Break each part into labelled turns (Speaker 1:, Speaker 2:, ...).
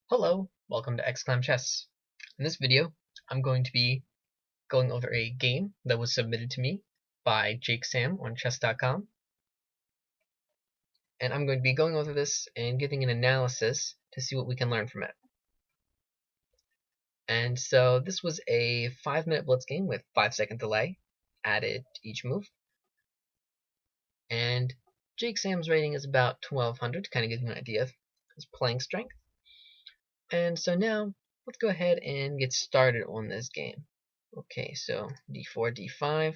Speaker 1: Hello, welcome to jakesam Chess. In this video, I'm going to be going over a game that was submitted to me by jakesam on chess.com, and I'm going to be going over this and giving an analysis to see what we can learn from it. And so this was a 5-minute blitz game with 5-second delay added to each move, and jakesam's rating is about 1200 to kind of give you an idea of his playing strength. And so now, let's go ahead and get started on this game. Okay, so d4, d5,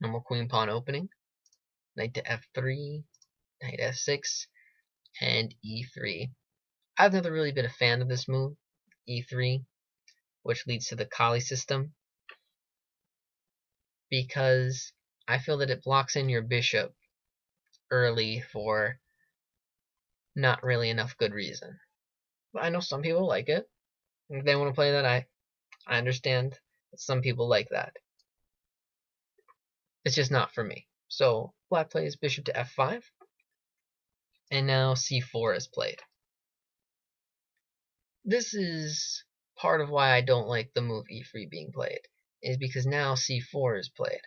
Speaker 1: normal queen pawn opening, knight to f3, knight f6, and e3. I've never really been a fan of this move, e3, which leads to the Kali system, because I feel that it blocks in your bishop early for not really enough good reason. But I know some people like it. If they want to play that, I understand that some people like that. It's just not for me. So black plays bishop to f5, and now c4 is played. This is part of why I don't like the move e3 being played, is because now c4 is played.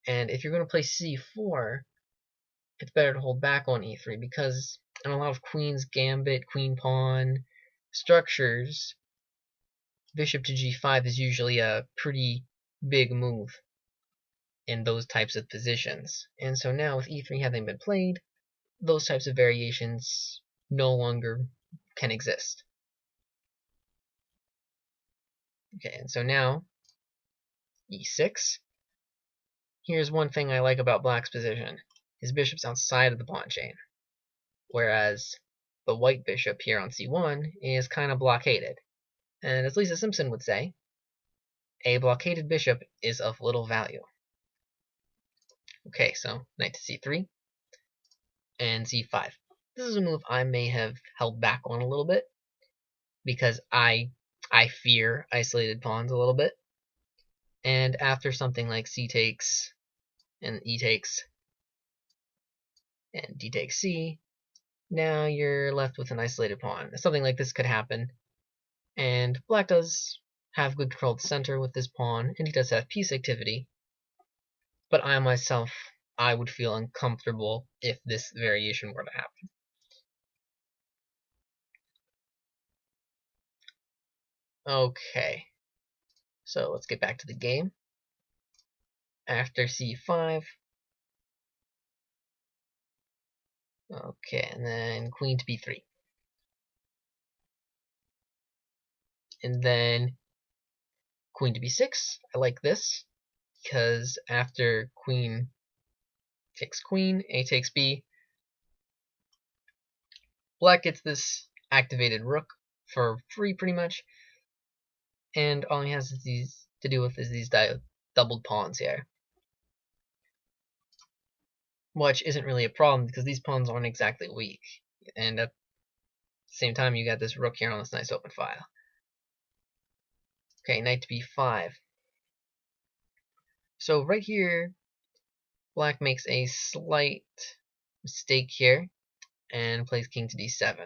Speaker 1: And if you're going to play c4, it's better to hold back on e3, because in a lot of queen's gambit, queen pawn structures, bishop to g5 is usually a pretty big move in those types of positions. And so now with e3 having been played, those types of variations no longer can exist. Okay, and so now e6. Here's one thing I like about black's position. His bishop's outside of the pawn chain, whereas the white bishop here on c1 is kind of blockaded. And as Lisa Simpson would say, a blockaded bishop is of little value. Okay, so knight to c3 and c5. This is a move I may have held back on a little bit, because I fear isolated pawns a little bit. And after something like c takes and e takes and d takes c, now you're left with an isolated pawn. Something like this could happen, and black does have good control of the center with this pawn, and he does have piece activity, but I myself, I would feel uncomfortable if this variation were to happen. Okay, so let's get back to the game. After c5, okay, and then queen to b3. And then queen to b6. I like this, because after queen takes queen, a takes b, black gets this activated rook for free pretty much, and all he has is to deal with is these doubled pawns here. Which isn't really a problem, because these pawns aren't exactly weak, and at the same time you got this rook here on this nice open file. Okay, knight to b5. So right here, black makes a slight mistake here and plays king to d7.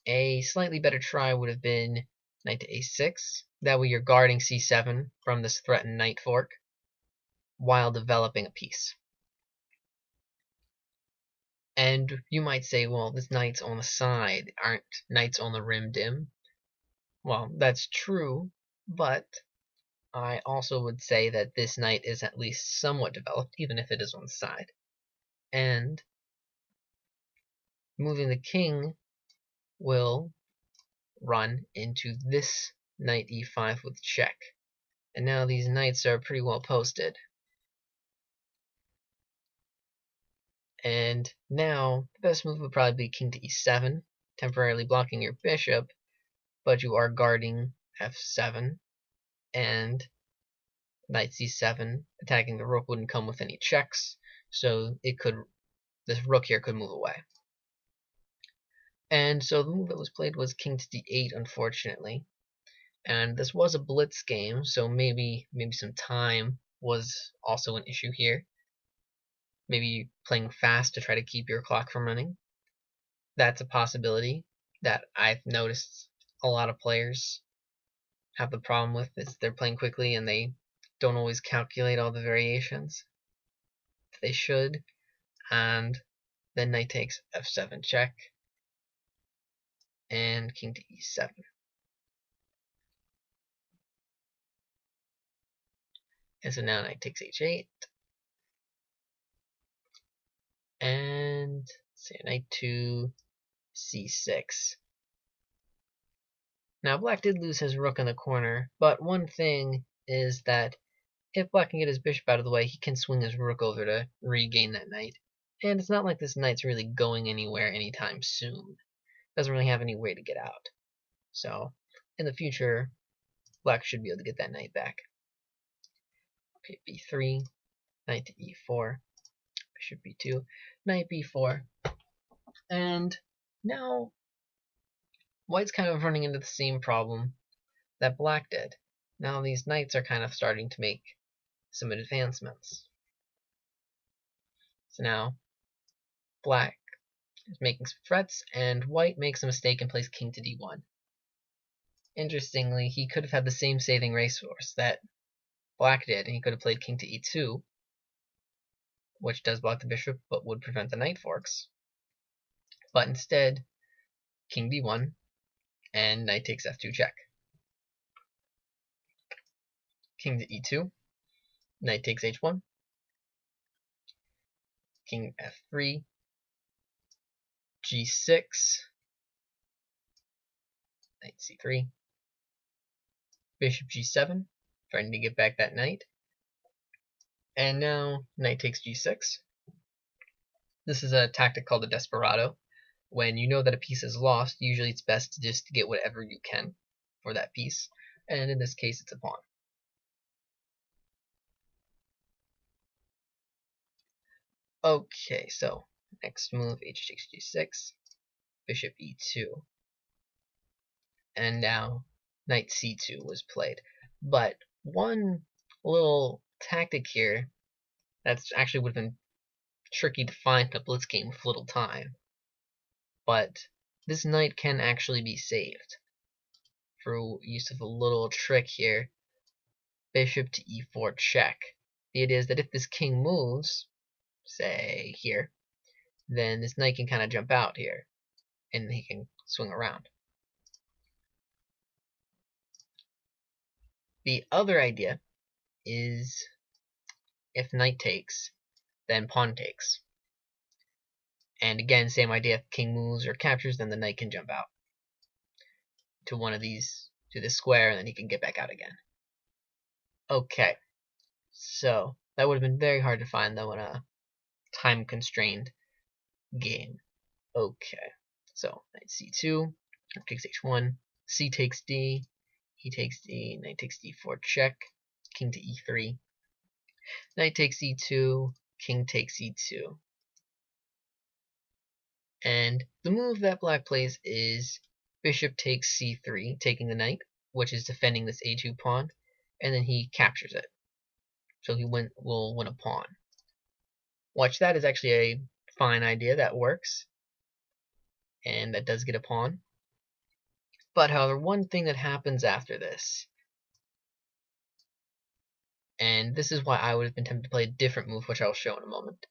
Speaker 1: A slightly better try would have been knight to a6. That way you're guarding c7 from this threatened knight fork while developing a piece. And you might say, well, this knight's on the side. Aren't knights on the rim dim? Well, that's true, but I also would say that this knight is at least somewhat developed, even if it is on the side. And moving the king will run into this knight e5 with check. And now these knights are pretty well posted. And now the best move would probably be king to e7, temporarily blocking your bishop, but you are guarding f7, and knight c7 attacking the rook wouldn't come with any checks, so this rook here could move away. And so the move that was played was king to d8, unfortunately. And this was a blitz game, so maybe some time was also an issue here. Maybe playing fast to try to keep your clock from running. that's a possibility that I've noticed a lot of players have the problem with, is they're playing quickly and they don't always calculate all the variations they should. And then knight takes f7 check, and king to e7. And so now knight takes h8, and say knight to c6. Now black did lose his rook in the corner, but one thing is that if black can get his bishop out of the way, he can swing his rook over to regain that knight. And it's not like this knight's really going anywhere anytime soon. Doesn't really have any way to get out. So in the future, black should be able to get that knight back. Okay, b3, knight to e4, bishop b2, knight b4. And now white's kind of running into the same problem that black did. Now these knights are kind of starting to make some advancements. So now black is making some threats, and white makes a mistake and plays king to d1. Interestingly, he could have had the same saving resource that black did, and he could have played king to e2, which does block the bishop but would prevent the knight forks. But instead, king d1, and knight takes f2 check. King to e2, knight takes h1, king f3, g6, knight c3, bishop g7, trying to get back that knight, and now knight takes g6. This is a tactic called a desperado. When you know that a piece is lost, usually it's best to just get whatever you can for that piece, and in this case it's a pawn. Okay, so next move, h takes g6, bishop e2, and now knight c2 was played. But one little tactic here that's actually would have been tricky to find in a blitz game with little time, but this knight can actually be saved through use of a little trick here. Bishop to e4 check. The idea is that if this king moves, say here, then this knight can kind of jump out here, and he can swing around. The other idea is if knight takes, then pawn takes. And again, same idea, if king moves or captures, then the knight can jump out to one of these, to this square, and then he can get back out again. Okay, so that would have been very hard to find though in a time-constrained game. Okay, so knight c2, takes h1, c takes d, he takes d, knight takes d4 check, king to e3, knight takes e2, king takes e2. And the move that black plays is bishop takes c3, taking the knight, which is defending this a2 pawn, and then he captures it. So he will win a pawn. Watch, that is actually a fine idea that works, and that does get a pawn. But however, one thing that happens after this, and this is why I would have been tempted to play a different move, which I'll show in a moment.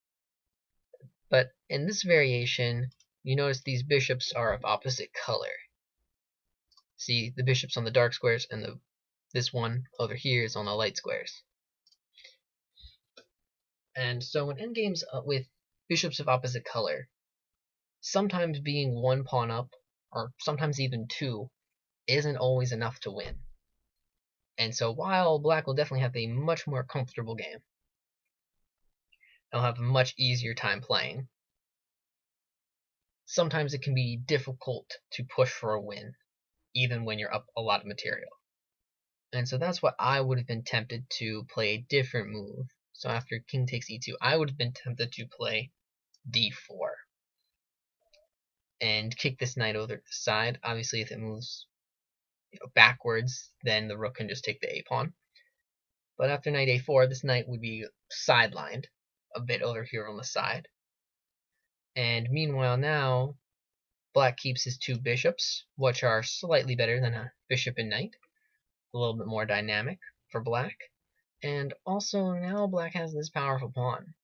Speaker 1: But in this variation, you notice these bishops are of opposite color. See, the bishop's on the dark squares, and this one over here is on the light squares. And so in endgames with bishops of opposite color, sometimes being one pawn up, or sometimes even two, isn't always enough to win. And so while black will definitely have a much more comfortable game, they'll have a much easier time playing, sometimes it can be difficult to push for a win, even when you're up a lot of material. And so that's what I would have been tempted to play a different move. So after king takes e2, I would have been tempted to play d4 and kick this knight over to the side. Obviously, if it moves backwards, then the rook can just take the a pawn. But after knight a4, this knight would be sidelined a bit over here on the side. And meanwhile now, black keeps his 2 bishops, which are slightly better than a bishop and knight. A little bit more dynamic for black. And also now black has this powerful pawn.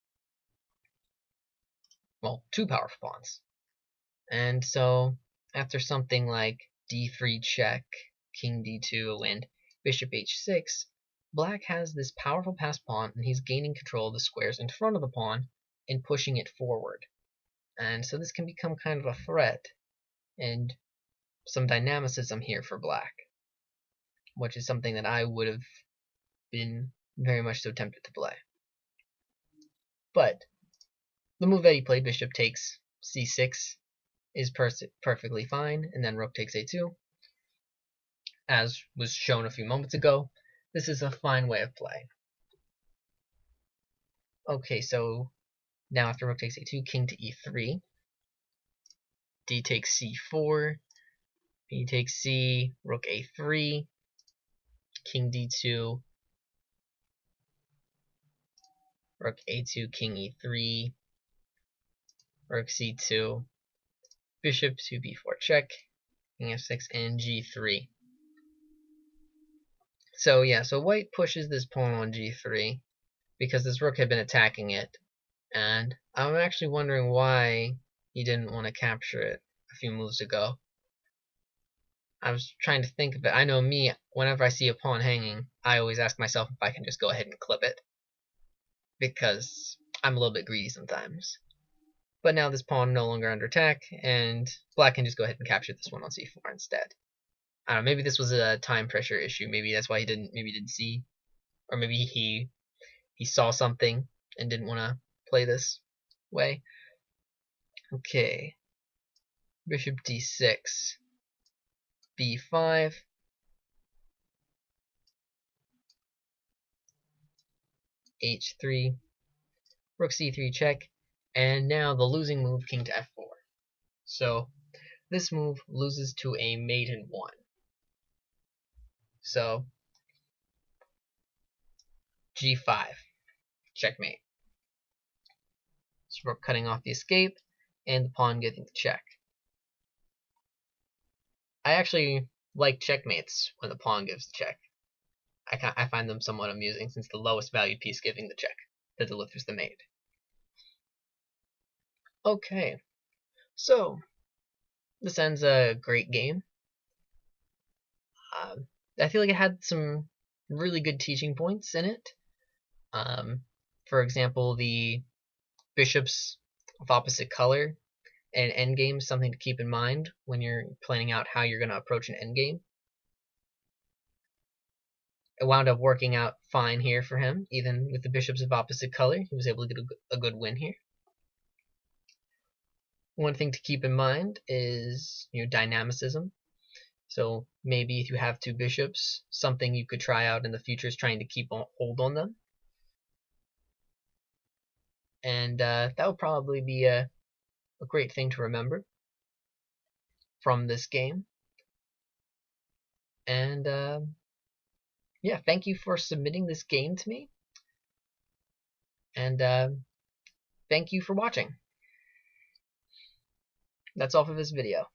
Speaker 1: Well, 2 powerful pawns. And so after something like d3 check, king d2, and bishop h6, black has this powerful passed pawn, and he's gaining control of the squares in front of the pawn and pushing it forward. And so this can become kind of a threat and some dynamicism here for black, which is something that I would have been very much so tempted to play. But the move that he played, bishop takes c6, is perfectly fine, and then rook takes a2. As was shown a few moments ago, this is a fine way of playing. Okay, so now after rook takes a2, king to e3, d takes c4, b takes c, rook a3, king d2, rook a2, king e3, rook c2, bishop to b4 check, king f6, and g3. So yeah, so white pushes this pawn on g3 because this rook had been attacking it, and I'm actually wondering why he didn't want to capture it a few moves ago. I was trying to think of it. I know me, whenever I see a pawn hanging, I always ask myself if I can just go ahead and clip it, because I'm a little bit greedy sometimes. But now this pawn no longer under attack, and black can just go ahead and capture this one on c4 instead. I don't know, maybe this was a time pressure issue. Maybe that's why he didn't see, or maybe he saw something and didn't want to play this way. Okay, bishop d6, b5, h3, rook c3 check, and now the losing move, king to f4. So this move loses to a mate in 1. So g5, checkmate. So we're cutting off the escape and the pawn getting the check. I actually like checkmates when the pawn gives the check. I find them somewhat amusing, since the lowest valued piece giving the check that delivers the mate. Okay, so this ends a great game. I feel like it had some really good teaching points in it. For example, the bishops of opposite color and endgame is something to keep in mind when you're planning out how you're going to approach an endgame. It wound up working out fine here for him, even with the bishops of opposite color. He was able to get a good win here. One thing to keep in mind is dynamicism. So maybe if you have 2 bishops, something you could try out in the future is trying to keep hold on them. And that would probably be a great thing to remember from this game. And yeah, thank you for submitting this game to me. And thank you for watching. That's all for this video.